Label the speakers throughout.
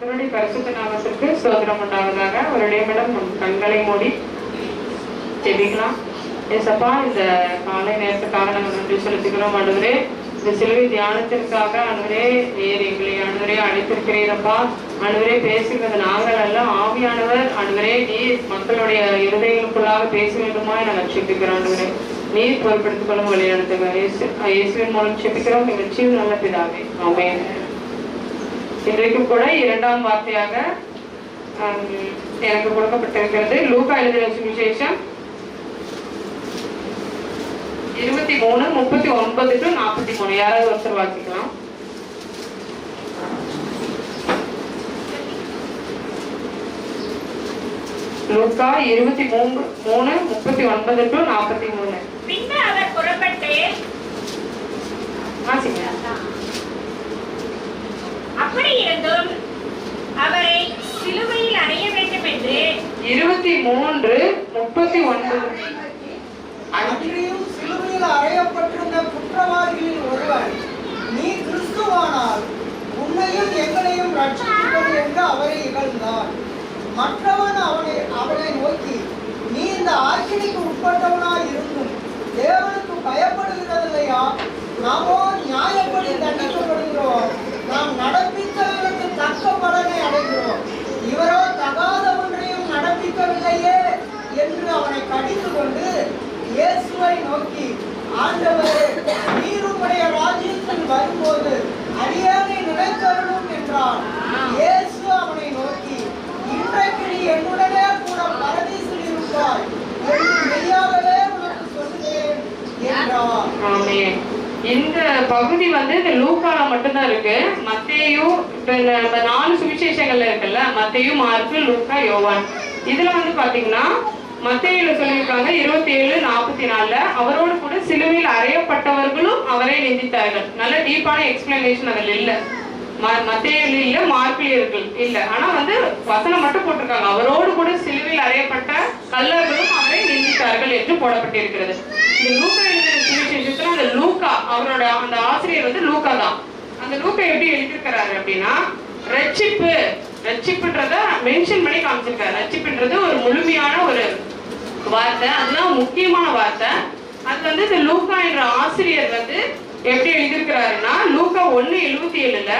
Speaker 1: கர்த்தருடைய பரிசுத்த நாமத்திற்கு ஸ்தோத்திரம் உண்டாவதாக. ஒரு நிமிடம் நம் கண்களை மூடி ஜெபிக்கலாம். ஏசப்பா, இந்த காலை நேரத்துக்காக நாங்கள் நன்றி செலுத்துகிறோம். ஆண்டவரே, இந்த சிலுவை தியானத்திற்காக ஆண்டவரே நீர் எங்களை ஆண்டவரே அழைத்திருக்கிறீரப்பா. ஆண்டவரே, பேசுகிறது நாங்கள் அல்ல, ஆவியானவர் ஆண்டவரே நீர் மக்களுடைய இருதயங்களுக்குள்ளாக பேச வேண்டுமா நாங்கள் செபிக்கிறோம். ஆண்டவரே, நீர் பொறுப்படுத்திக் கொள்ளும் வழிநடத்துங்க. இயேசுவின் மூலம் செபிக்கிறோம் எங்கள் ஜீவ நல்ல பிதாவே, ஆமென். இன்றைக்கும் கூட இரண்டாம் வார்த்தையாக எனக்கு கொடுக்கப்பட்டிருக்கிறது லூக்கா எழுதின சுவிசேஷம் 23:39-43. யாராவது ஒருத்தர் வாசிக்கலாம். லூக்கா 23:39-43.
Speaker 2: பின்பு அவர் புறப்பட்டு அப்படி இருந்தும் அவரை சிலுவையில் அறைய வேண்டும் என்று
Speaker 1: 23:39.
Speaker 3: அன்றியும் சிலுவையில் அறையப்பட்டிருந்த குற்றவாளிகளில் ஒருவன், நீ கிறிஸ்துவானால் உன்னையும் எங்களையும் ரட்சித்துக்கொள் என்று அவரை இகழ்ந்தான். மற்றவன் அவனை நோக்கி, நீ இந்த ஆக்கினைக்கு உட்பட்டவனாய் இருந்தும் தேவனுக்கு பயப்படுகிறதில்லையா? நாமோ நியாயப்படி தண்டிக்கப்படுகிறோம், நாம் நடப்பித்தவர்களுக்கு தக்க பலனை அடைகிறோம், இவரோ தகாத ஒன்றையும் நடப்பிக்கவில்லையே என்று அவனை கடிந்து கொண்டு இயேசுவை நோக்கி, ஆண்டவரே, நீர் உம்முடைய ராஜ்யத்தில் வரும்போது அடியேனை நினைத்தருளும் என்றான். இயேசு அவனை நோக்கி, இன்றைக்கு நீ என்னுடனே கூட பரதீசில் இருப்பாய் என்று மெய்யாகவே உனக்கு சொல்லுகிறேன் என்றார்.
Speaker 1: ஆமென். இந்த பகுதி இந்த லூக்கால மட்டும்தான் இருக்கு. மத்தேயு, இப்ப இந்த 4 சுவிசேஷங்கள்ல இருக்குல்ல, மத்தேயு, மார்க்கு, லூக்கா, யோவான். இதுல பாத்தீங்கன்னா மத்தேயுல சொல்லியிருக்காங்க 27:44 அவரோடு கூட சிலுவையில் அறையப்பட்டவர்களும் அவரை நிந்தித்தார்கள். நல்ல டீப்பான எக்ஸ்பிளனேஷன் அதில் இல்ல. மத்தேயுல இல்ல, மார்க்லயும் இருக்கு இல்ல. ஆனா வசனம் மட்டும் போட்டிருக்காங்க, அவரோடு கூட சிலுவையில் அறையப்பட்ட கல்லர்களும் அவரை நிந்தித்தார்கள் என்று போடப்பட்டிருக்கிறது. இந்த லூக்கா எழுதின சுவிசேஷத்துல அந்த லூக்கா அவரோட அந்த ஆசிரியர் லூக்கா தான். அந்த லூக்கா எப்படி எழுதியிருக்கிறாரு அப்படின்னா, ரட்சிப்புன்றத மென்ஷன் பண்ணி காமிச்சிருக்காரு. ரட்சிப்புன்றது ஒரு முழுமையான ஒரு வார்த்தை, அதுதான் முக்கியமான வார்த்தை. அது இந்த லூக்கா என்ற ஆசிரியர் எப்படி எழுதியிருக்கிறாருன்னா, லூக்கா 1:77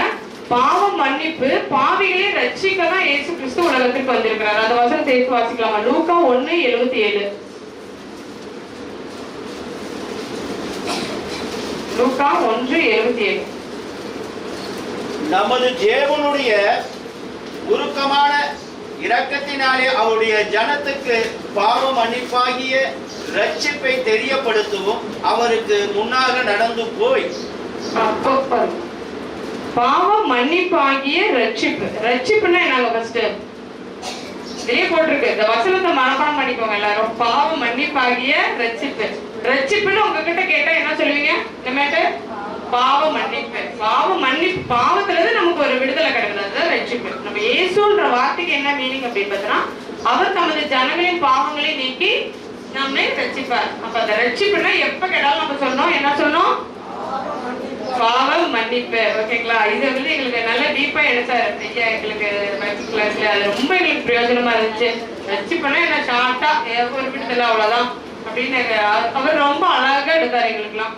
Speaker 1: பாவம் மன்னிப்பு, பாவிகளை ரட்சிக்க தான் இயேசு கிறிஸ்து உலகத்திற்கு வந்திருக்கிறார். அந்த வசனம் சேர்த்து வாசிக்கலாமா? லூக்கா 1:77. லூக்கா 1:77.
Speaker 4: நமது தேவனுடைய உருக்கமான இரக்கத்தினாலே அவருடைய ஜனத்துக்கு பாவ மன்னிப்பாகிய ரட்சிப்பை தெரியப்படுத்தவும் அவருக்கு முன்னாக நடந்து போய்.
Speaker 1: பாவ மன்னிப்பாகிய ரட்சிப்புன்னா என்னங்க? ஃபர்ஸ்ட் இதே போட்டிருக்கு, இந்த வசனத்தை மனப்பாடம் பண்ணிக்கோங்க எல்லாரும். பாவ மன்னிப்பாகிய ரட்சிப்புன்னு உங்ககிட்ட கேட்டா என்ன சொல்லுவீங்க? இனிமேட்டு பாவ மன்னிப்பு. பாவத்துல இருந்து நமக்கு ஒரு விடுதலை கிடைக்கிறது, அதுதான் ரட்சிப்பு. நம்ம இயேசுன்ற வார்த்தைக்கு என்ன மீனிங் அப்படின்னு பார்த்தோம்னா, அவர் தமது ஜனங்களின் பாவங்களை நீக்கி நம்மை ரட்சிப்பார். அப்ப அந்த ரட்சிப்புன்னா எப்ப கேட்டாலும் நம்ம சொன்னோம், என்ன சொன்னோம்? பாவ மன்னிப்பு. ஓகேங்களா? இது எங்களுக்கு நல்ல டீப்பா எடுத்தாரு ஐயா எங்களுக்கு பைபிள் கிளாஸ்ல. அது ரொம்ப எங்களுக்கு பிரயோஜனமா இருந்துச்சு. ரட்சிப்புன்னா என்ன, ஷார்ட்டா ஒரு விடுதலை அவ்வளவுதான் அப்படின்னு அவர் ரொம்ப அழகா எடுத்தாரு எங்களுக்குலாம்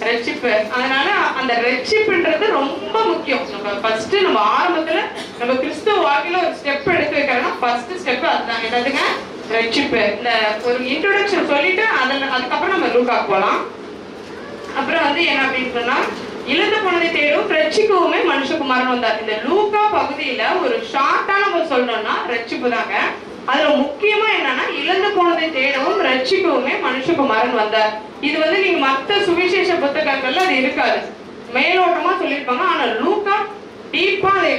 Speaker 1: ரட்சிப்பு. அதனால அந்த ரட்சிப்புன்றது ரொம்ப முக்கியம். நம்ம ஃபர்ஸ்ட் நம்ம ஆரம்பத்துல நம்ம கிறிஸ்துவ வாழ்க்கையில ஒரு ஸ்டெப் எடுத்து வைக்கிறோம்னா ஃபர்ஸ்ட் ஸ்டெப் அதுதான். என்னதுங்க? ரட்சிப்பு. இந்த ஒரு இன்ட்ரோடக்ஷன் சொல்லிட்டு அதுக்கப்புறம் நம்ம லூக்காக்கு போலாம். அப்புறம் என்ன அப்படின்னு சொன்னா, இழந்து போனதை தேடும் ரட்சிக்கவுமே மனுஷகுமாரன் வந்தார். இந்த லூக்கா பகுதியில ஒரு ஷார்ட்டா நம்ம சொல்லணும்னா ரட்சிப்பு தாங்க. அதுல முக்கியமா என்னன்னா, இழந்து போனதை தேடவும் ரட்சிக்கவுமே மனுஷகுமாரன் வந்தார். இது நீங்க மத்த சுவிசேஷ புத்தகங்கள்ல அது இருக்காது, மேலோட்டமா சொல்லியிருப்பாங்க. ஆனா லூக்கா டீப்பா அதை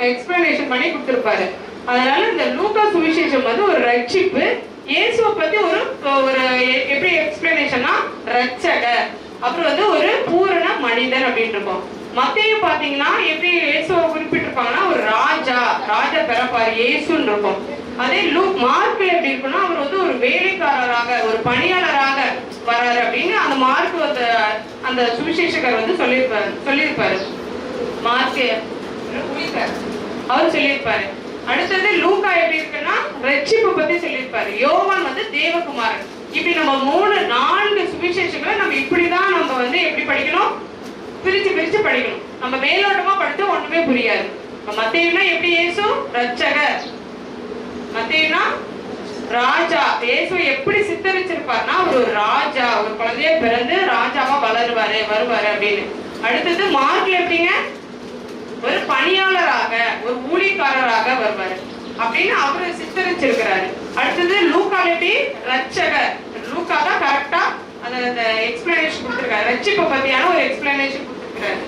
Speaker 1: எக்ஸ்பிளனேஷன் பண்ணி கொடுத்திருப்பாரு. அதனால இந்த லூக்கா சுவிசேஷம் ஒரு ரட்சிப்பு, இயேசுவை பத்தி ஒரு எப்படி எக்ஸ்பிளனேஷன்னா ரட்சகர், அப்புறம் ஒரு பூரண மனிதன் அப்படின்னு இருக்கும். மத்தேயு பாத்தீங்கன்னா எப்படி இயேசுவை குறிப்பிட்டிருப்பாங்கன்னா, ஒரு ராஜா பிறப்பாரு இயேசுன்னு இருக்கும். அதே மார்க்ல எப்படி இருக்குன்னா, அவர் ஒரு வேலைக்காரராக ஒரு பணியாளராக வராரு அப்படின்னு அந்த மார்க் அந்த சுவிசேஷகர் சொல்லியிருப்பாரு. மார்க் அவர் சொல்லியிருப்பாரு. அடுத்தது லூக்கா எப்படி இருக்குன்னா ரட்சிப்பு பத்தி சொல்லியிருப்பாரு. யோவான் வந்து தேவகுமாரன். இப்படி நம்ம 4 சுவிசேஷங்களை நம்ம இப்படிதான் நம்ம வந்து எப்படி படிக்கணும், பிரிச்சு படிக்கணும். நம்ம மேலோட்டமா படித்து ஒண்ணுமே புரியாது. மத்தேயுனா எப்படி இயேசு ரட்சகர், மத்தேயுனா ராஜா. இயேசு எப்படி சித்தரிச்சிருப்பாருன்னா அவர் ஒரு ராஜா, ஒரு குழந்தைய பிறந்து ராஜாவா வருவாரு அப்படின்னு. அடுத்தது மார்க்ல எப்படிங்க ஒரு பணியாளராக, ஒரு ஊழியக்காரராக வருவாரு அப்படின்னு அவரு சித்தரிச்சிருக்கிறாரு. அடுத்தது லூக்கால எப்படி ரட்சகர். லூக்கா தான் கரெக்டா அந்த எக்ஸ்பிளனேஷன் கொடுத்திருக்காரு. ரட்சிப்பை பத்தியான ஒரு எக்ஸ்பிளனேஷன் கொடுத்திருக்காரு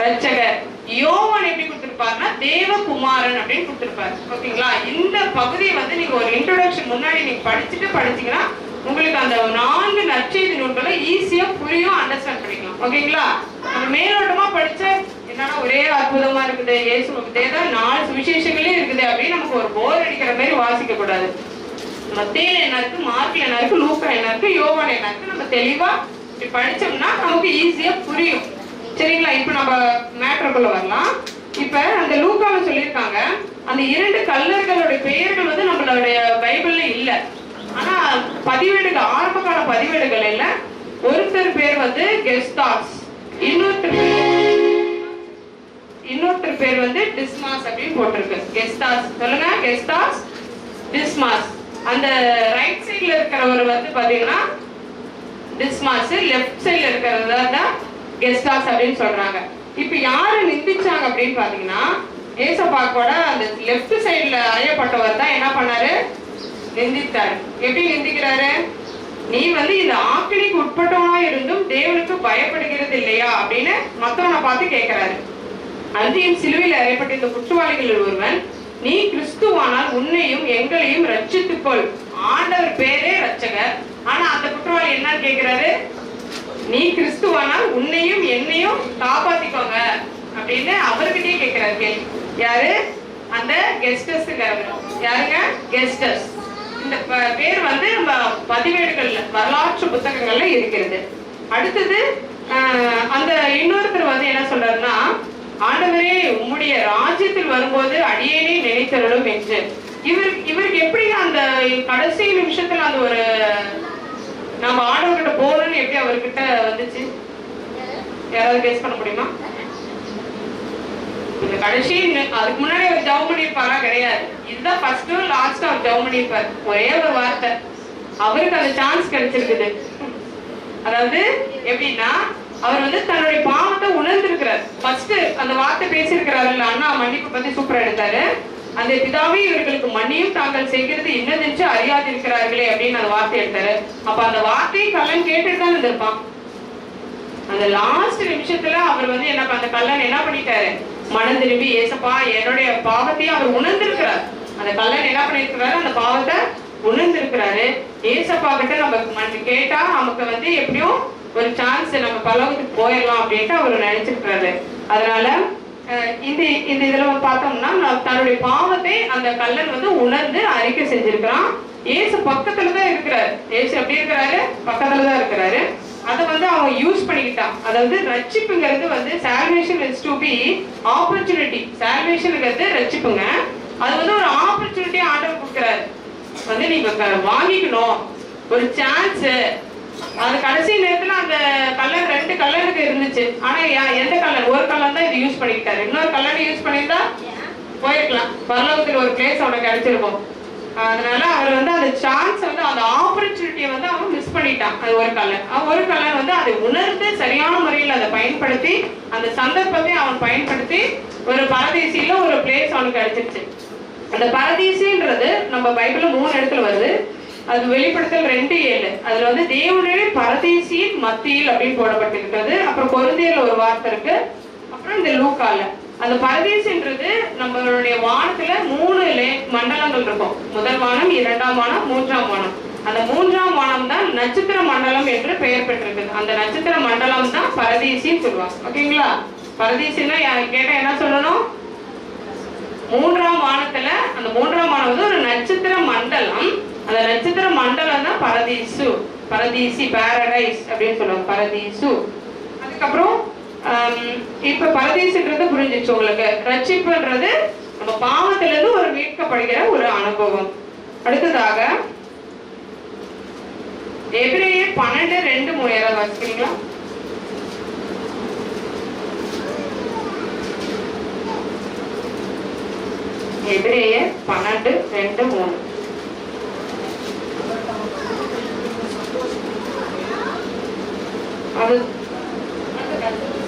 Speaker 1: ரட்சகர். யோவான் எப்படி கொடுத்திருப்பாருன்னா தேவகுமாரன் அப்படின்னு கொடுத்திருப்பாரு. ஓகேங்களா? இந்த பகுதியை வந்து நீங்க ஒரு இன்ட்ரோடக்ஷன் முன்னாடி நீங்க படிச்சீங்கன்னா உங்களுக்கு அந்த 4 நற்செய்தி நூல்களை ஈஸியா புரியும், அண்டர்ஸ்டாண்ட் பண்ணிக்கலாம். ஓகேங்களா? நம்ம மேலோட்டமா படிச்ச என்னன்னா ஒரே அற்புதமா இருக்குது, இயேசுவுக்கு தேவை 4 சுவிசேஷங்களே இருக்குது அப்படின்னு நமக்கு ஒரு போர் அடிக்கிற மாதிரி வாசிக்க கூடாது. மத்தேயுல என்ன இருக்கு, மார்க்ல என்ன இருக்கு, லூக்கா என்ன இருக்கு, யோவான் என்ன இருக்கு, நம்ம தெளிவா இப்படி படிச்சோம்னா நமக்கு ஈஸியா புரியும். சரிங்களா? இப்ப நம்ம மேட்டருக்குள்ள வரலாம். இப்ப அந்த லூக்கால சொல்லியிருக்காங்க அந்த 2 கல்லர்களுடைய பெயர்கள் வந்து நம்மளுடைய பைபிள்ல இல்ல. ஆனா பதிவேடுகள், ஆரம்ப கால பதிவேடுகள் இல்ல. ஒருத்தர் பேர் வந்து கெஸ்டாஸ், இன்னொருத்தர் பேர் வந்து டிஸ்மாஸ் அப்படின்னு போட்டிருக்கு. கெஸ்டாஸ் சொல்லுங்க, கெஸ்டாஸ், டிஸ்மாஸ். அந்த ரைட் சைட்ல இருக்கிறவர் வந்து பாத்தீங்கன்னா டிஸ்மாஸ், லெஃப்ட் சைட்ல இருக்கிறது தான் கெஸ்டாஸ் அப்படின்னு சொல்றாங்க. இப்ப யாரு நிந்திச்சாங்க அப்படின்னு பாத்தீங்கன்னா ஏசப்பாக்கோட அந்த லெஃப்ட் சைட்ல அறையப்பட்டவர் தான் என்ன பண்ணாரு, நிந்தித்தாரு. எப்படி நிந்திக்கிறாரு, நீ வந்து இந்த ஆக்கினிக்கு உட்பட்டவனா இருந்தும் தேவனுக்கு பயப்படுகிறது இல்லையா அப்படின்னு மத்தவனை பார்த்து கேட்கிறாரு. அன்றியும் சிலுவையில் அறையப்பட்ட இந்த குற்றவாளிகளில் ஒருவன், நீ கிறிஸ்துவானால் உன்னையும் எங்களையும் ரட்சித்துக்கொள், ஆண்டவர் பேரே ரட்சகர். ஆனா அந்த குற்றவாளி என்னன்னு கேட்கிறாரு, நீ கிறிஸ்துவானால் உன்னையும் என்னையும் காப்பாத்திக்கோங்க அப்படின்னு அவர்கிட்டயே கேட்கிறாரு கேள்வி. யாரு, அந்த கெஸ்டஸ்ங்கிறவர். யாருங்க, கெஸ்டஸ். இந்த பேர் வந்து நம்ம பதிவேடுகள்ல, வரலாற்று புத்தகங்கள்ல இருக்கிறது. அடுத்தது அந்த இன்னொருத்தர் வந்து என்ன சொல்றாருன்னா, ஆண்டவரே உம்முடைய ராஜ்யத்தில் வரும்போது அடியேனே நினைத்தருளும் என்று. இவருக்கு எப்படி அந்த கடைசி நிமிஷத்துல அந்த ஒரு நம்ம ஆண்டவர்கிட்ட போகணும்னு எப்படி அவர்கிட்ட வந்துச்சு, யாராவது கேஸ் பண்ண முடியுமா? இந்த கடைசி அதுக்கு முன்னாடி அவர் ஜெபம் பண்ணியிருப்பாரா? கிடையாது. இதுதான் ஃபர்ஸ்ட் லாஸ்ட் அவர் ஜெபம் பண்ணியிருப்பாரு. ஒரே ஒரு வார்த்தை, அவருக்கு அந்த சான்ஸ் கிடைச்சிருக்குது. அதாவது எப்படின்னா அவர் வந்து தன்னுடைய பாவத்தை உணர்ந்திருக்கிறார். ஃபர்ஸ்ட் அந்த வார்த்தை பேசியிருக்கிறாருல்ல, அண்ணா மன்னிப்பு பத்தி சூப்பரா எடுத்தாரு. அந்த பிதாவே இவர்களுக்கு மன்னியும் தாங்கள் செய்கிறது இன்னதென்று அறியாது இருக்கிறார்களே அப்படின்னு அந்த வார்த்தை எடுத்தாரு. அப்ப அந்த வார்த்தையை கல்லன் கேட்டுட்டு தான் இருந்திருப்பான். அந்த லாஸ்ட் நிமிஷத்துல அவர் வந்து என்ன, அந்த கல்லன் என்ன பண்ணிட்டாரு, மனம் திரும்பி ஏசப்பா என்னுடைய பாவத்தையும் அவர் உணர்ந்திருக்கிறார். அந்த கல்லன் என்ன பண்ணிருக்கிறாரு, அந்த பாவத்தை உணர்ந்திருக்கிறாரு. ஏசப்பா கிட்ட நம்ம கேட்டா நமக்கு வந்து எப்படியும் ஒரு சான்ஸ், நம்ம பல்லவத்துக்கு போயிடலாம் அப்படின்ட்டு அவர் நினைச்சிருக்கிறாரு. அதனால இந்த இதுல பார்த்தோம்னா தன்னுடைய பாவத்தை அந்த கல்லன் வந்து உணர்ந்து அறிக்கை செஞ்சிருக்கிறான். ஏசு பக்கத்துலதான் இருக்கிறாரு. ஏசு எப்படி இருக்கிறாரு, பக்கத்துலதான் இருக்கிறாரு. அதை வந்து அவங்க யூஸ் பண்ணிக்கிட்டான். அதாவது ரட்சிப்புங்கிறது வந்து salvation is to be opportunity. salvationங்கிறது ரட்சிப்புங்க. அது வந்து ஒரு ஆப்பர்ச்சுனிட்டி ஆண்டவர் கொடுக்கிறாரு. வந்து நீங்க வாங்கிக்கணும் ஒரு சான்ஸ். அது கடைசி நேரத்துல அந்த கல்லன் 2 கல்லனுக்கு இருந்துச்சு. ஆனா எந்த கல்லன், ஒரு கல்லன் தான் இது யூஸ் பண்ணிக்கிட்டாரு. இன்னொரு கல்லன் யூஸ் பண்ணியிருந்தா போயிருக்கலாம், பரலோகத்துல ஒரு பிளேஸ் அவனுக்கு கிடைச்சிருக்கும். அதனால அவர் வந்து அந்த சான்ஸ் வந்து அந்த ஆப்பர்ச்சுனிட்டியை வந்து அவன் மிஸ் பண்ணிட்டான். அது ஒரு கல்லன் வந்து அதை உணர்ந்து சரியான முறையில் அதை பயன்படுத்தி அந்த சந்தர்ப்பத்தை அவன் பயன்படுத்தி ஒரு பரதேசியில ஒரு பிளேஸ் அவனுக்கு கிடைச்சிருச்சு. அந்த பரதேசின்றது நம்ம பைபிள்ல 3 இடத்துல வருது. அது வெளிப்படுத்தல் 2:7. அதுல வந்து தேவனுடைய பரதேசியின் மத்தியில் அப்படின்னு போடப்பட்டிருக்கிறது. அப்புறம் கொரிந்தியர்ல ஒரு வார்த்தை இருக்கு. அப்புறம் இந்த லூக்கால அந்த பரதேசின்றது நம்மளுடைய வானத்துல 3 மண்டலங்கள் இருக்கும். முதல் வானம், 2ஆம் வானம், 3ஆம் வானம். அந்த 3ஆம் வானம் தான் நட்சத்திர மண்டலம் என்று பெயர் பெற்றிருக்குது. அந்த நட்சத்திர மண்டலம் தான் பரதேசின்னு சொல்லுவாங்க. ஓகேங்களா? பரதேசின்னா கேட்டா என்ன சொல்லணும், 3ஆம் வானத்துல அந்த 3ஆம் வானம் வந்து ஒரு நட்சத்திர மண்டலம். அந்த நட்சத்திர மண்டலம் தான் பரதீசு, பரதீசி, பாரடைஸ் அப்படின்னு சொல்லுவாங்க, பரதீசு. அதுக்கப்புறம் இப்ப பரதீசுன்றது புரிஞ்சிச்சு உங்களுக்கு. ரட்சிப்புன்றது நம்ம பாவத்திலிருந்து ஒரு மீட்கப்படுகிற ஒரு அனுபவம். அடுத்ததாக எபிரேயர் 12:2-3 யாராவது வாசிக்கிறீங்களா? எபிரேயர் 12:2-3. அது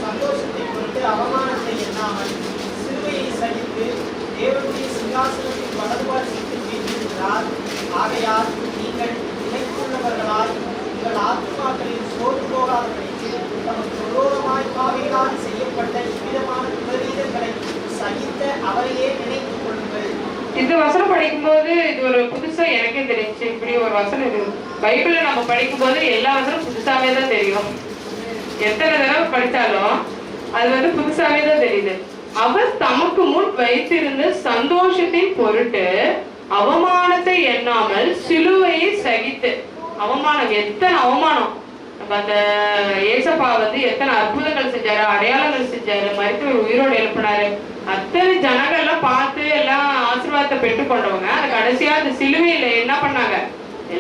Speaker 3: சந்தோஷத்தை பொறுத்து அவமானத்தை எண்ணாமல் சிலுவையை சகித்து தேவனுடைய சிங்காசனத்தின் வலது பாரிசத்தில் வீற்றிருக்கிறார். ஆகையால் நீங்கள் நினைத்துள்ளவர்களாய் உங்கள் ஆத்துமாக்களில் சோர்ந்து போகாதபடிக்கு தமக்கு விரோதமாய் பாவிகளால் செய்யப்பட்ட இவ்விதமான விபரீதங்களை சகித்த அவரையே நினைத்துக் கொள்ளுங்கள்.
Speaker 1: இந்த வசனம் படிக்கும்போது இது ஒரு புதுசா எனக்கே தெரிஞ்சு. இப்படி ஒரு வசனம் இது பைபிள்ல நம்ம படிக்கும்போது எல்லா வசனம் புதுசாவே தான் தெரியும். எத்தனை தடவை படித்தாலும் அது புதுசாவே தான் தெரியுது. அவர் தமக்கு முன் வைத்திருந்த சந்தோஷத்தின் பொருட்டு அவமானத்தை எண்ணாமல் சிலுவையை சகித்து. அவமானம், எத்தனை அவமானம்! நம்ம அந்த ஏசப்பா எத்தனை அற்புதங்கள் செஞ்சாரு, அடையாளங்கள் செஞ்சாரு, மருத்துவர் உயிரோடு எழுப்பினாரு. அத்தனை ஜனங்கள் எல்லாம் பார்த்து எல்லாம் ஆசீர்வாதத்தை பெற்றுக்கொண்டவங்க அது கடைசியா அந்த சிலுவையில என்ன பண்ணாங்க?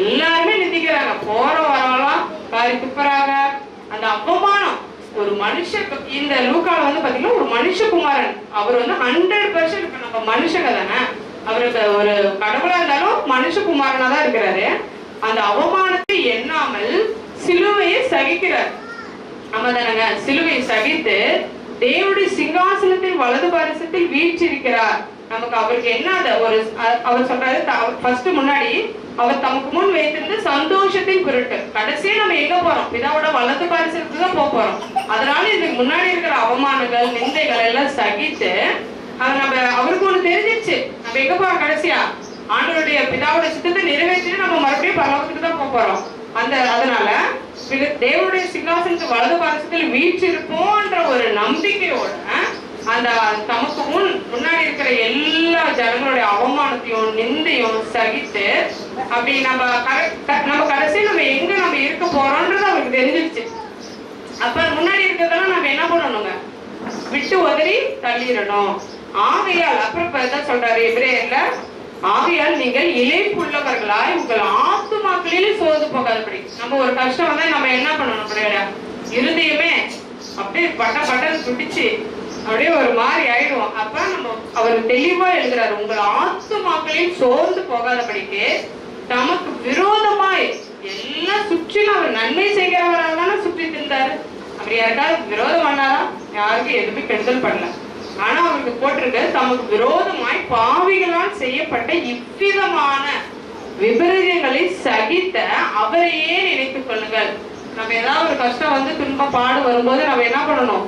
Speaker 1: எல்லாருமே நிந்திக்கிறாங்க, போற வரவெல்லாம் காரி துப்புறாங்க. அந்த அவமானம் ஒரு மனுஷன். இந்த லூக்கால பாத்தீங்கன்னா ஒரு மனுஷகுமாரன். அவர் 100% இப்ப நம்ம மனுஷங்க தானே, அவருக்கு ஒரு கடவுளா இருந்தாலும் மனுஷகுமாரனா தான் இருக்கிறாரு. அந்த அவமானத்தை எண்ணாமல் சிலுவையை சகிக்கிறார். ஆமா தானங்க? சிலுவை சகித்து தேவனுடைய சிங்காசனத்தின் வலது பாரிசத்தில் வீற்றிருக்கிறார். நமக்கு அவருக்கு என்ன ஒரு அவர் சொல்றாரு, ஃபர்ஸ்ட் முன்னாடி அவர் தமக்கு முன் வைத்திருந்த சந்தோஷத்தின் பொருட்டு. கடைசியா நம்ம எங்க போறோம்? பிதாவோட வலது பாரிசத்துக்கு தான் போறோம். அதனால இதுக்கு முன்னாடி இருக்கிற அவமானங்கள், நிந்தைகள் எல்லாம் சகித்து அவருக்கு ஒண்ணு தெரிஞ்சிருச்சு, நம்ம எங்க போறோம்? கடைசியா ஆண்டவருடைய பிதாவோட சித்தத்தை நிறைவேற்றிட்டு நம்ம மறுபடியும் பரலோகத்துக்கு தான் போறோம். அதனால தேவனுடைய சிங்காசனத்துக்கு வலது பாரிசத்தில் வீற்றிருப்போன்ற ஒரு நம்பிக்கையோட அந்த தமக்கு முன்னாடி இருக்கிற எல்லா ஜனங்களுடைய அவமானத்தையும் நிந்தையும் சகித்து அப்படி நம்ம கடைசி நம்ம எங்க நம்ம இருக்க போறோம்ன்றது அவருக்கு தெரிஞ்சிருச்சு. அப்ப முன்னாடி இருக்கிறதெல்லாம் நம்ம என்ன பண்ணணுங்க? விட்டு உதறி தள்ளிடணும். ஆகையால் அப்புறம் சொல்றாரு எபிரேயர்ல, ஆகையால் நீங்கள் இளைப்புள்ளவர்களாய் உங்கள் ஆத்துமாக்களிலே சோர்ந்து போகாதபடி. நம்ம ஒரு கஷ்டம் வந்தா நம்ம என்ன பண்ணணும்? பிள்ளையோட இருதயமே அப்படியே பட்டன்னு துடிச்சு அப்படியே ஒரு மாதிரி ஆயிடுவோம். அப்ப நம்ம அவர் தெளிவா எழுதுறாரு, உங்கள் ஆத்துமாக்களையும் சோர்ந்து போகாதபடிக்கு தமக்கு விரோதமாய் எல்லாம் சுற்றிலும் அவர் நன்மை செய்கிறவரால் தானே சுற்றி திரிந்தாரு. அப்படி யாருக்காவது விரோதம் பண்ணாரா? யாருக்கும் எதுவுமே கெடுதல் பண்ணல. ஆனா அவருக்கு போட்டிருக்க, தமக்கு விரோதமாய் பாவிகளால் செய்யப்பட்ட இவ்விதமான விபரீதங்களை சகித்த அவரையே நினைத்துக் கொள்ளுங்கள். நம்ம ஏதாவது ஒரு கஷ்டம் துன்பம் பாடு வரும்போது நம்ம என்ன பண்ணணும்?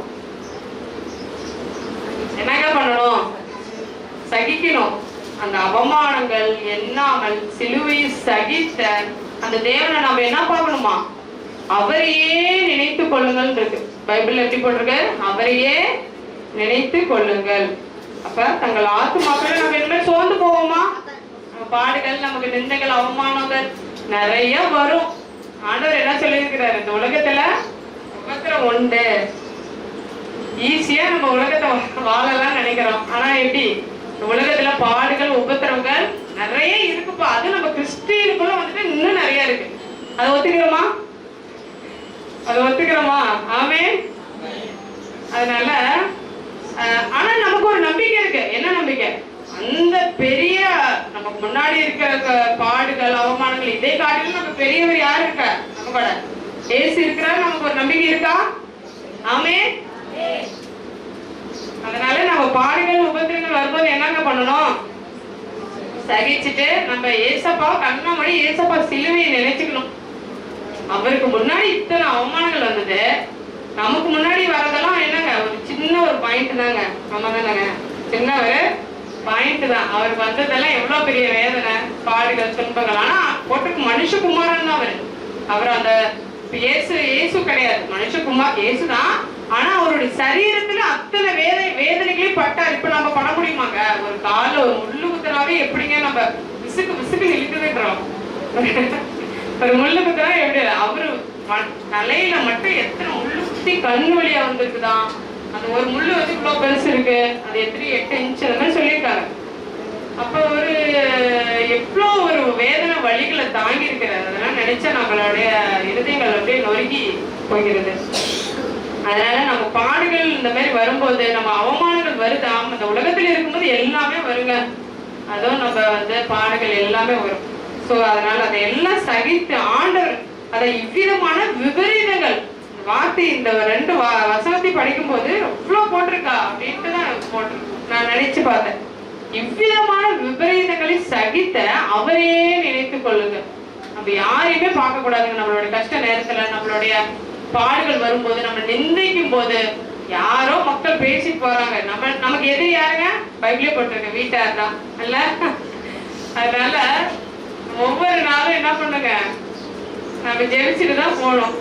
Speaker 1: என்னங்க பண்ணணும்? சகிக்கணும். அந்த அவமானங்கள் எண்ணாமல் சிலுவை சகித்த அந்த தேவனை நம்ம என்ன பார்க்கணுமா? அவரையே நினைத்து கொள்ளுங்கள் இருக்கு. பைபிள் எப்படி போட்டிருக்கு? அவரையே நினைத்து கொள்ளுங்கள். அப்ப தங்கள் ஆத்துமாக்களை நம்ம இனிமேல் சோர்ந்து போவோமா? பாடுகள், நமக்கு நிந்தைகள், அவமானங்கள் நிறைய வரும். ஆண்டவர் என்ன சொல்லியிருக்கிறாரு? இந்த உலகத்துல உபத்திரம் உண்டு. ஈஸியா நம்ம உலகத்தை வாழலாம் நினைக்கிறோம். ஆனா எப்படி? உலகத்துல பாடுகள், உபத்திரங்கள் நிறைய இருக்குப்பா. அது நம்ம கிறிஸ்டியனுக்குள்ள இன்னும் நிறைய இருக்கு. அதை ஒத்துக்கிறோமா? ஆமென். அதனால ஆனா நமக்கு ஒரு நம்பிக்கை இருக்கு. என்ன நம்பிக்கை? அந்த பெரிய நமக்கு முன்னாடி இருக்கிற பாடுகள், அவமானங்கள் இதே காட்டிலும் நம்ம பெரியவர் யாரு இருக்க? நம்ம கூட ஏசு இருக்கிறார். நமக்கு ஒரு நம்பிக்கை இருக்கா? ஆமென். அதனால நம்ம பாடுகள், உபத்திரங்கள் வரும்போது என்னங்க பண்ணணும்? சகிச்சுட்டு நம்ம ஏசப்பா கண்ணா மணி ஏசப்பா சிலுவையை நினைச்சுக்கணும். அவருக்கு முன்னாடி இத்தனை அவமானங்கள் வந்தது, நமக்கு முன்னாடி வரதெல்லாம் என்னங்க? ஒரு சின்ன ஒரு பாயிண்ட் தாங்க. நம்ம தானங்க சின்ன ஒரு பாயிண்ட் தான். அவருக்கு வந்ததெல்லாம் எவ்வளவு பெரிய வேதனை, பாடுகள், துன்பங்கள். ஆனா போட்டுக்கு மனுஷகுமாரன் தான் அவர் அந்த இயேசு கிடையாது, மனுஷகுமார் இயேசுதான். ஆனா அவருடைய சரீரத்துல அத்தனை வேதனைகளையும் பட்டார். இப்ப நம்ம பண்ண முடியுமாங்க? ஒரு கால ஒரு முள்ளு குத்துனாவே எப்படிங்க நம்ம விசுக்கு இழுக்குதுன்றோம். ஒரு முள்ளு குத்துனா எப்படி? அவரு தலையில மட்டும் எத்தனை முள்ளு குத்தி கண்ணு வழியா வந்திருக்குதான். அந்த ஒரு முள்ளு இவ்வளவு பெருசு இருக்கு. அது எத்தனை 8 இன்ச் அந்த மாதிரி சொல்லியிருக்காங்க. வழிகளை தாங்கி இருக்கிறார். அதெல்லாம் நினைச்சா நம்மளுடைய இருதயங்கள் அப்படியே நொறுங்கி போகிறது. அதனால நம்ம பாடுகள் இந்த மாதிரி வரும்போது, நம்ம அவமானங்கள் வருதா, இந்த உலகத்துல இருக்கும்போது எல்லாமே வருங்க, அதுவும் நம்ம பாடுகள் எல்லாமே வரும். சோ அதனால அதை எல்லாம் சகித்து ஆண்டவர் அதை இவ்விதமான விபரீதங்கள் வார்த்தை இந்த 2 வசனத்தை படிக்கும் போது எவ்வளவு போட்டிருக்கா அப்படின்ட்டு தான் போட்டிருக்கு. நான் நினைச்சு பார்த்தேன். இவ்விதமான விபரீதங்களை சகித்த அவரையே நினைத்துக் கொள்ளுங்க. நம்ம யாரையுமே பார்க்க கூடாதுங்க. நம்மளுடைய கஷ்ட நேரத்துல, நம்மளுடைய பாடுகள் வரும்போது, நம்ம நிந்திக்கும் போது, யாரோ மக்கள் பேசிட்டு போறாங்க, நமக்கு எது யாருங்க? பைபிளே போட்டிருக்க, வீட்டார் தான் அல்ல. அதனால ஒவ்வொரு நாளும் என்ன பண்ணுங்க, நம்ம ஜெயிச்சுட்டு தான் போகணும்.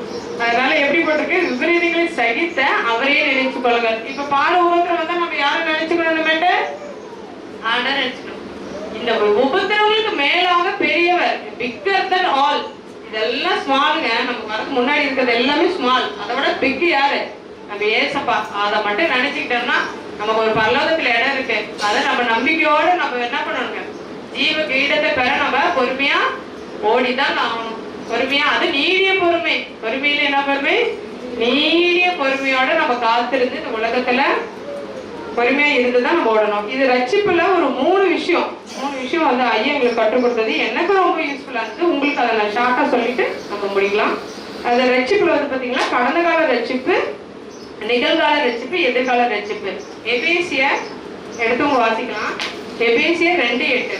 Speaker 1: அதனால எப்படி போட்டிருக்கு? விபரீதங்களை சகித்த அவரையே நினைச்சு கொள்ளுங்க. இப்ப பாட உபத்திரம் வந்தா நம்ம யாரும் நினைச்சுக்கணுமேட்டு? ஆண்டவர் நினைச்சுக்கணும். இந்த உபத்திரவங்களுக்கு மேலாக பெரியவர், பிக்கர் தன் ஆல். இதெல்லாம் ஸ்மாலுங்க. நமக்கு வரக்கு முன்னாடி இருக்கிறது எல்லாமே ஸ்மால். அதை விட பிக் யாரு? நம்ம ஏசப்பா. அதை மட்டும் நினைச்சுக்கிட்டோம்னா நமக்கு ஒரு பரலோகத்துல இடம் இருக்கு. அதை நம்ம நம்பிக்கையோட நம்ம என்ன பண்ணணுங்க, ஜீவ கிரீடத்தை பெற நம்ம பொறுமையா ஓடிதான் ஆகணும். பொறுமையா, அது நீடிய பொறுமை. பொறுமையில என்ன பொறுமை? நீடிய பொறுமையோட நம்ம காத்திருந்து இந்த உலகத்துல பொறுமையா இருந்துதான் நம்ம ஓடணும். இது ரட்சிப்புல ஒரு 3 விஷயம் ஐயா எங்களுக்கு கற்றுக் கொடுத்தது. எனக்கு ரொம்ப யூஸ்ஃபுல்லா இருந்தது. உங்களுக்கு அதை நான் ஷார்ட்டா சொல்லிட்டு நம்ம முடிக்கலாம். அது ரட்சிப்புல பாத்தீங்கன்னா கடந்த கால ரட்சிப்பு, நிகழ்கால ரட்சிப்பு, எதிர்கால ரட்சிப்பு. எபேசியர் எடுத்தவங்க வாசிக்கலாம். எபேசியர் 2:8.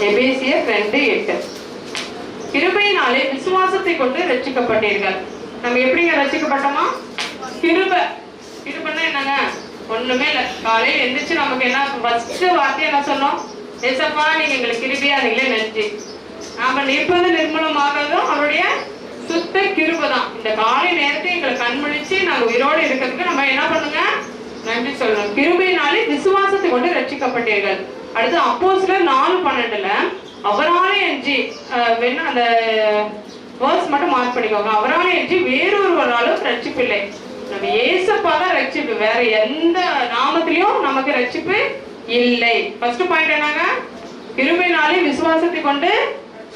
Speaker 1: எபேசியர் 2:8. கிருபையினாலே விசுவாசத்தை கொண்டு ரட்சிக்கப்பட்டீர்கள். நம்ம எப்படிங்க ரட்சிக்கப்பட்டோமா? கிருபைன்னா என்னங்க? ஒண்ணுமே இல்லை. காலையில எந்திரிச்சு நமக்கு என்ன ஃபர்ஸ்ட் வார்த்தை என்ன சொன்னோம்? ஏசப்பா நீங்க எங்களுக்கு கிருபையா நீங்களே நன்றி. நாம நிற்பது நிர்மூலமாகறதும் அவருடைய சுத்த கிருபை தான். இந்த காலை நேரத்தை எங்களை கண்மணிச்சு நாங்க உயிரோடு இருக்கிறதுக்கு நம்ம என்ன பண்ணுங்க? நன்றி சொல்லணும். கிருபையினாலே விசுவாசத்தை கொண்டு ரட்சிக்கப்பட்டீர்கள். அடுத்து அப்போஸ்தலர் 4:12 அவராலே அன்றி அந்த வேர்ஸ் மட்டும் மார்க் பண்ணிக்கோங்க. அவராலே அன்றி வேறொருவராலும் ரட்சிப்பில்லை. நம்ம ஏசப்பா தான் ரட்சிப்பு. வேற எந்த நாமத்திலையும் நமக்கு ரட்சிப்பு இல்லை. ஃபர்ஸ்ட் பாயிண்ட் என்னங்க? கிருபையினாலே விசுவாசத்தை கொண்டு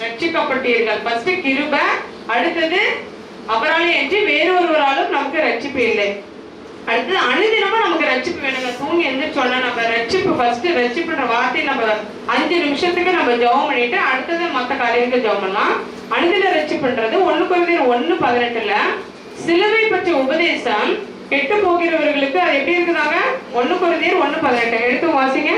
Speaker 1: ரட்சிக்கப்பட்டீர்கள். ஃபர்ஸ்ட் கிருபை, அடுத்தது அவராலே அன்றி வேறொருவராலும் நமக்கு ரட்சிப்பு இல்லை. அடுத்தது அனுதினமும் நமக்கு ரட்சிப்பு வேணுங்க. தூங்கி எந்திரிச்சோன்னா நம்ம ரட்சிப்பு ஃபர்ஸ்ட் ரட்சிப்புன்ற வார்த்தையை நம்ம 5 நிமிஷத்துக்கு நம்ம ஜெபம் பண்ணிட்டு அடுத்தது மற்ற காரியங்களுக்கு ஜெபம் பண்ணலாம். அனுதின ரட்சிப்புன்றது 1 கொரிந்தியர் 1:18 சிலுவை பற்றிய உபதேசம் கெட்டு போகிறவர்களுக்கு அது எப்படி இருக்குதாங்க? 1 கொரிந்தியர் 1:18 எடுத்து வாசிங்க.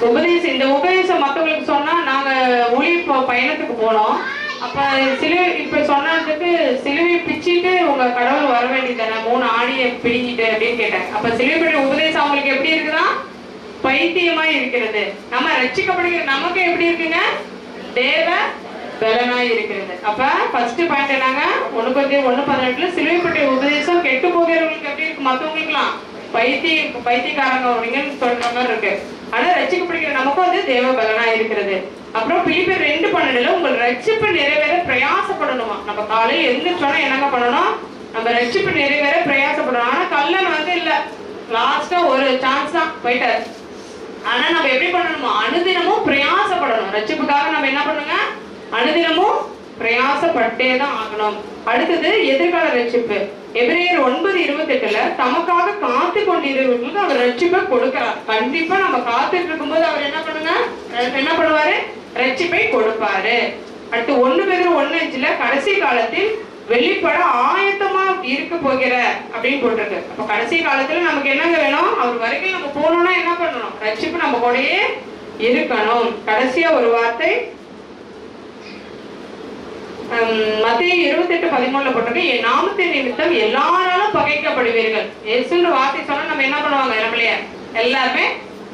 Speaker 1: உபதேசம், இந்த உபதேசம் மற்றவங்களுக்கு சொன்னா நாங்க ஊழிய பயணத்துக்கு போனோம். அப்ப சிலுவை இப்ப சொன்னதுக்கு சிலுவை பிச்சுட்டு உங்க கடவுள் வர வேண்டியதானே 3 ஆணியை பிடிங்கிட்டு அப்படின்னு கேட்டாங்க. அப்ப சிலுவை பற்றிய உபதேசம் அவங்களுக்கு எப்படி இருக்குதா? பைத்தியமா இருக்கிறது. நம்ம ரட்சிக்கப்படுகிற நமக்கு எப்படி இருக்குங்க? தேவ பலனாய் இருக்கிறது. அப்ப ஃபர்ஸ்ட் பாயிண்ட் என்னங்க? 1 கொரிந்தியர் 1:18 சிலுவை பற்றிய உபதேசம் கெட்டு போகிறவங்களுக்கு எப்படி இருக்கு? மற்றவங்களுக்குலாம் பைத்தியக்காரங்க அப்படிங்கன்னு சொல்ற மாதிரி இருக்கு. ஆனா ரட்சிக்கப்படுகிற நமக்கும் தேவ பலனா இருக்கிறது. அப்புறம் பிலிப்பியர் 2:12 உங்கள் ரட்சிப்பு நிறைவேற பிரயாசப்படணுமா. நம்ம காலையில் எழுந்திரிச்சோன்னா என்னங்க பண்ணணும்? நம்ம ரட்சிப்பு நிறைவேற பிரயாசப்படணும். ஆனா கல்லன் இல்ல, லாஸ்டா ஒரு சான்ஸ் தான் போயிட்டாரு. ஆனா நம்ம எப்படி பண்ணணுமா? அனுதினமும் பிரயாசப்படணும். ரட்சிப்புக்காக நம்ம என்ன பண்ணுங்க? அனுதினமும் பிரயாசப்பட்டே தான் ஆகணும். அடுத்தது எதிர்கால ரட்சிப்பு. எபிரேயர் 9:28 தமக்காக காத்து கொண்டிருக்கிறவர்களுக்கு அவர் ரட்சிப்பை கொடுக்கிறார். கண்டிப்பா நம்ம காத்துட்டு இருக்கும்போது அவர் என்ன பண்ணுவாரு? ரட்சிப்பை கொடுப்பாரு. அடுத்து 1 பேதுரு 1:5 கடைசி காலத்தில் வெளிப்பட ஆயத்தமா இருக்க போகிற அப்படின்னு போட்டிருக்கு. அப்ப கடைசி காலத்துல நமக்கு என்னங்க வேணும்? அவர் வரைக்கும் நம்ம போகணும்னா என்ன பண்ணணும்? ரட்சிப்பு நம்ம கூடயே இருக்கணும். கடைசியா ஒரு வார்த்தை மத்தேயு 28:13 போட்டிருக்கு. என் நாமத்தின் நிமித்தம் எல்லாராலும் பகைக்கப்படுவீர்கள். இயேசுன்ற வார்த்தை சொன்னா நம்ம என்ன பண்ணுவாங்க? நம்மளைய எல்லாருமே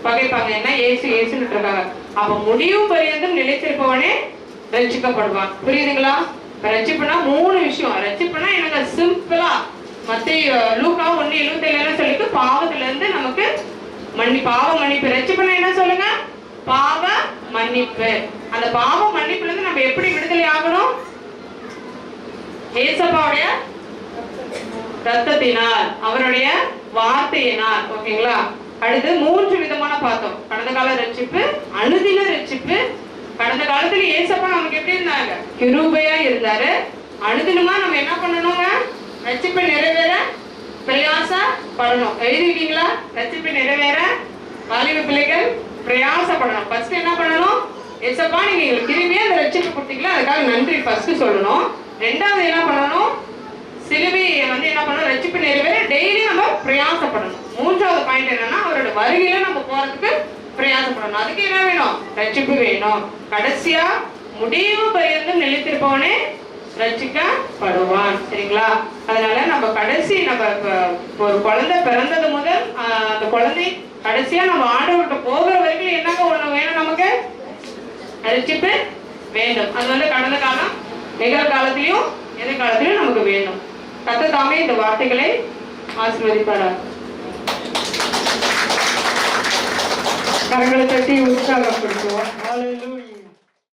Speaker 1: பகைப்பாங்க. என்ன ஏசுன்னு இருக்காங்க. அப்ப முடிவு பரியந்தம் நிலைத்திருப்பவனே ரட்சிக்கப்படுவான். புரியுதுங்களா? ரட்சிப்புனா 3 விஷயம். ரட்சிப்புனா எனக்கு சிம்பிளா மத்தேயு லூக்கா 1:27 சொல்லிட்டு பாவத்துல இருந்து நமக்கு பாவ மன்னிப்பு. ரட்சிப்புனா என்ன சொல்லுங்க? பாவ மன்னிப்பு. அந்த பாவ மன்னிப்புல இருந்து நம்ம எப்படி விடுதலை ஆகணும்? ஏசப்பாவுடைய ரத்தத்தினால், அவருடைய வார்த்தையினால். ஓகேங்களா? அடுத்து 3 விதமான பார்த்தோம். கடந்த கால ரட்சிப்பு, அனுதின ரட்சிப்பு. கடந்த காலத்துல ஏசப்பா நமக்கு எப்படி இருந்தாங்க? கிருபையா இருந்தாரு. அனுதினமா நம்ம என்ன பண்ணணுங்க? ரட்சிப்பை நிறைவேற பிரயாசப்படணும். எழுதிருக்கீங்களா? ரட்சிப்பை நிறைவேற வாலிப பிள்ளைகள் பிரயாசப்படணும். ஃபர்ஸ்ட் என்ன பண்ணணும்? ஏசப்பா நீங்க எங்களுக்கு கிருபையா அந்த ரட்சிப்பு கொடுத்தீங்களா, அதுக்காக நன்றி ஃபர்ஸ்ட் சொல்லணும். ரெண்டாவது என்ன பண்ணணும்? சிலுவையை என்ன பண்ணணும்? ரட்சிப்பு நிறைவேற டெய்லி நம்ம பிரயாசப்படணும். மூன்றாவது பாயிண்ட் என்னன்னா, அவரோட வருகையில நம்ம போறதுக்கு பிரயாசப்படணும். அதுக்கு என்ன வேணும்? ரட்சிப்பு வேணும். கடைசியா முடிவு பரியந்தம் நிலைத்திருப்பவனே ரட்சிக்கப்படுவான். சரிங்களா? அதனால நம்ம கடைசி நம்ம ஒரு குழந்தை பிறந்தது முதல் அந்த குழந்தை கடைசியா நம்ம ஆண்டவர்கிட்ட போகிற வரைக்கும் என்னங்க ஒண்ணு வேணும்? நமக்கு ரட்சிப்பு வேண்டும். அது கடந்த காலம், நிகழ்காலத்திலையும் எதிர்காலத்திலையும் நமக்கு வேணும். கர்த்தர் தாமே இந்த வார்த்தைகளை ஆசீர்வதிப்பாராக.
Speaker 5: கரங்களை தட்டி உற்சாகப்படுத்துவோம். ஹல்லேலூயா.